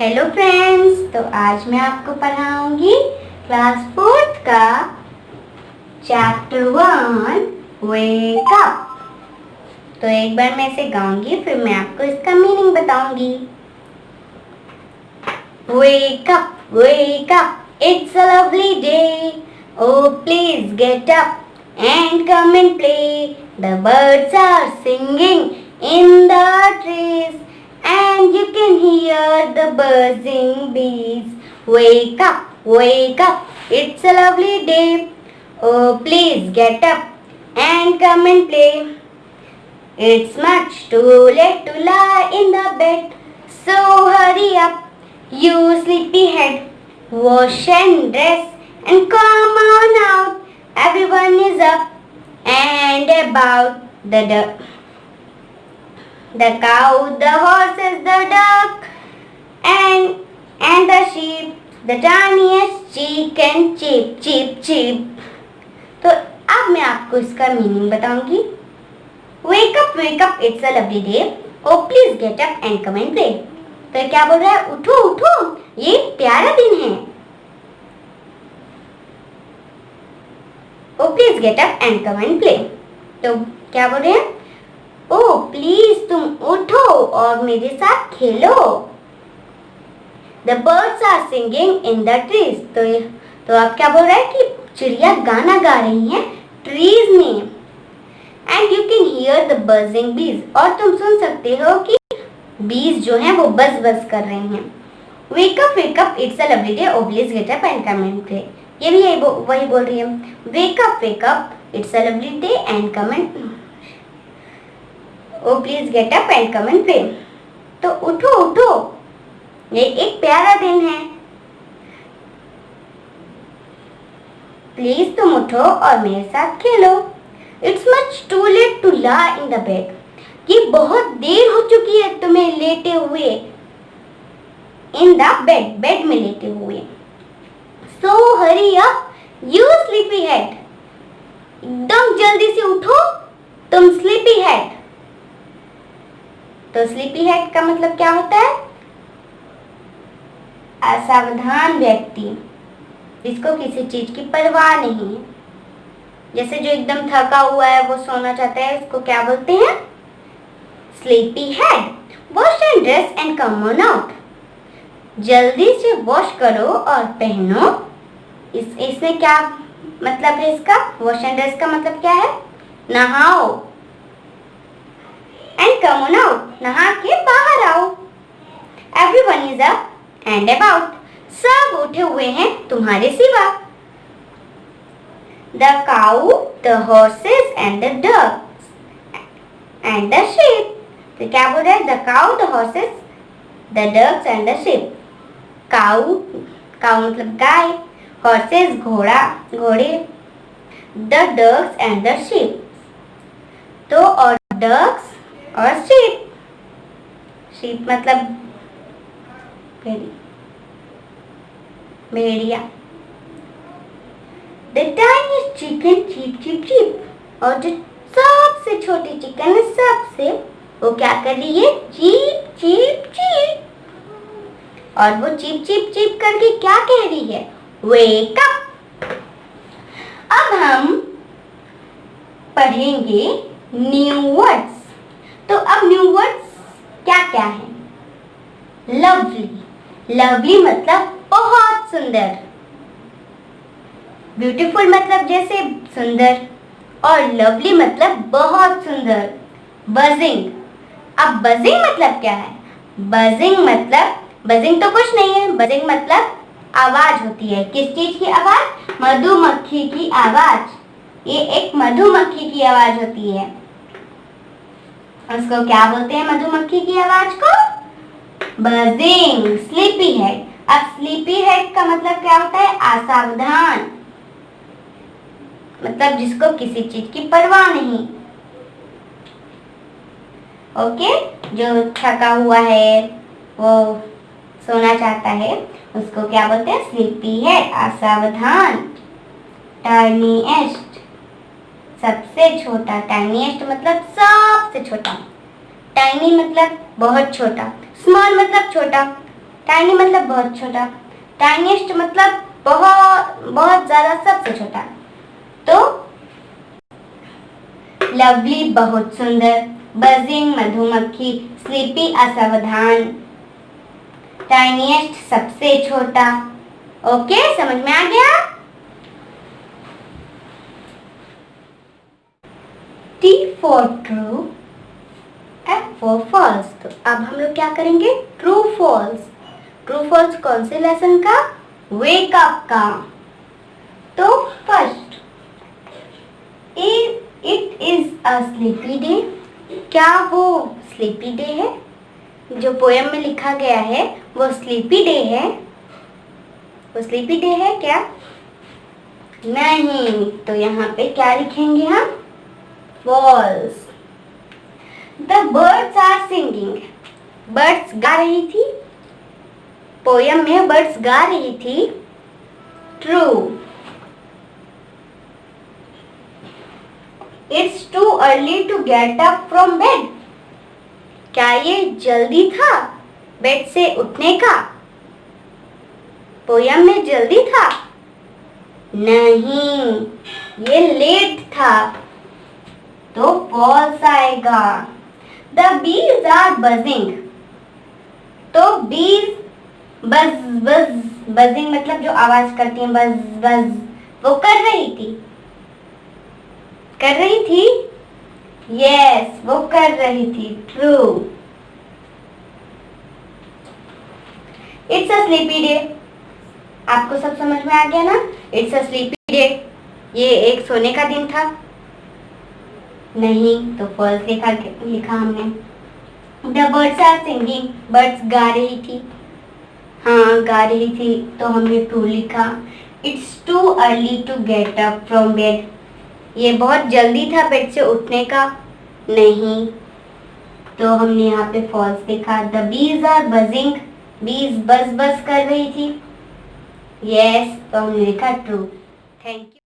Hello friends, तो आज मैं आपको पढ़ाऊंगी क्लास 4th का चैप्टर 1 वेक अप। तो एक बार मैं इसे गाऊंगी, फिर मैं आपको इसका मीनिंग बताऊंगी। Wake up, it's a lovely day. Oh, please get up and come and play. The birds are singing in the trees. And you can hear the buzzing bees. Wake up, it's a lovely day. Oh, please get up and come and play. It's much too late to lie in the bed. So hurry up, you sleepyhead. Wash and dress and come on out. Everyone is up and about. The cow, the horses, the duck, and the sheep, the tiniest chicken, chip chip chip. तो अब मैं आपको इसका meaning बताऊंगी। Wake up, it's a lovely day. Oh, please get up and come and play. तो क्या बोल रहा है? उठो उठो, ये प्यारा दिन है। Oh, please get up and come and play. तो क्या बोल रहे हैं? ओह प्लीज तुम उठो और मेरे साथ खेलो। The birds are singing in the trees. तो अब क्या बोल रहा है कि चिड़िया गाना गा रही हैं ट्रीज में। And you can hear the buzzing bees. और तुम सुन सकते हो कि बीज जो हैं वो बज बज कर रही हैं। Wake up, it's a lovely day. Oh, please get up and come and play. ये भी वही बोल रही है। Wake up, it's a lovely day and come and Oh, please get up and come and play. तो उठो उठो, ये एक प्यारा दिन है। प्लीज तुम उठो और मेरे साथ खेलो। It's much too late to lie in the bed. ये बहुत देर हो चुकी है तुम्हें लेटे हुए। In the bed, बेड में लेटे हुए। So hurry up, you sleepyhead. एकदम जल्दी से उठो, तुम sleepyhead। तो स्लीपी हेड का मतलब क्या होता है? असावधान व्यक्ति, जिसको किसी चीज की परवाह नहीं है। जैसे जो एकदम थका हुआ है, वो सोना चाहता है, उसको क्या बोलते हैं? Sleepy head. Wash and dress and come on out. जल्दी से वॉश करो और पहनो। इसमें क्या मतलब है इसका? वॉश एंड ड्रेस का मतलब क्या है? नहाओ। And come on out, नहा के बाहर आओ। Everyone is up and about. सब उठे हुए हैं तुम्हारे सिवा। The cow, the horses and the ducks and the sheep. तो क्या बोल रहा है? The cow, the horses, the ducks and the sheep. Cow मतलब गाय, horses घोड़े, the ducks and the sheep. तो और ducks और शीप मतलब भेड़िया। The tiniest chicken, cheep. और जो सबसे छोटी चिकन है सबसे, वो क्या कर रही है? चीप। और वो चीप करके क्या कह रही है? Wake up. अब हम पढ़ेंगे न्यू वर्ड्स। तो अब न्यू वर्ड्स क्या क्या है? लवली मतलब बहुत सुंदर। ब्यूटीफुल मतलब जैसे सुंदर, और लवली मतलब बहुत सुंदर। बजिंग, अब बजिंग मतलब क्या है? बजिंग तो कुछ नहीं है। बजिंग मतलब आवाज होती है। किस चीज की आवाज? मधुमक्खी की आवाज। ये एक मधुमक्खी की आवाज होती है। उसको क्या बोलते हैं? मधुमक्खी की आवाज को बजिंग। स्लीपी हेड, अब स्लीपी हेड का मतलब क्या होता है? असावधान, मतलब जिसको किसी चीज की परवाह नहीं। ओके, जो थका हुआ है, वो सोना चाहता है, उसको क्या बोलते हैं? Sleepy head, असावधान। टाइनीएस्ट, सबसे छोटा। टाइनीएस्ट मतलब सबसे छोटा। टाइनी मतलब बहुत छोटा। स्मॉल मतलब छोटा। टाइनी मतलब बहुत छोटा, टाइनीस्ट मतलब बहुत बहुत ज्यादा, सबसे छोटा। तो लवली बहुत सुंदर, बजिंग मधुमक्खी, स्लीपी असावधान, टाइनीएस्ट सबसे छोटा। ओके, समझ में आ गया? T for true, F for false। तो अब हम लोग क्या करेंगे? True false. ट्रू फॉल्स कौन से लेसन का? वेक अप का। तो first, it is a sleepy day. क्या वो स्लीपी डे है? जो पोयम में लिखा गया है वो स्लीपी डे है? वो स्लीपी डे है क्या? नहीं। तो यहाँ पे क्या लिखेंगे हम? False. The birds are singing. Birds गा रही थी, पोयम में बर्ड्स गा रही थी। True. It's too early to get up from bed. क्या ये जल्दी था बेड से उठने का? पोयम में जल्दी था? नहीं, ये लेट था। तो फॉल्स आएगा। The bees are buzzing. तो बीज बज बज, बजिंग मतलब जो आवाज करती है, बज बज, वो कर रही थी? कर रही थी? यस, वो कर रही थी। True. It's a sleepy day. आपको सब समझ में आ गया ना? इट्स अ स्लीपी डे, ये एक सोने का दिन था। नहीं, तो फॉल्स लिखा हमने। The birds are singing. Birds गा रही थी। हाँ, गा रही थी, तो हमने ट्रू लिखा। It's too early to get up from bed. ये बहुत जल्दी था बेड से उठने का। नहीं, तो हमने यहाँ पे फॉल्स लिखा। The bees are buzzing. बीज बज बज कर रही थी। यस, तो हमने लिखा ट्रू। Thank you.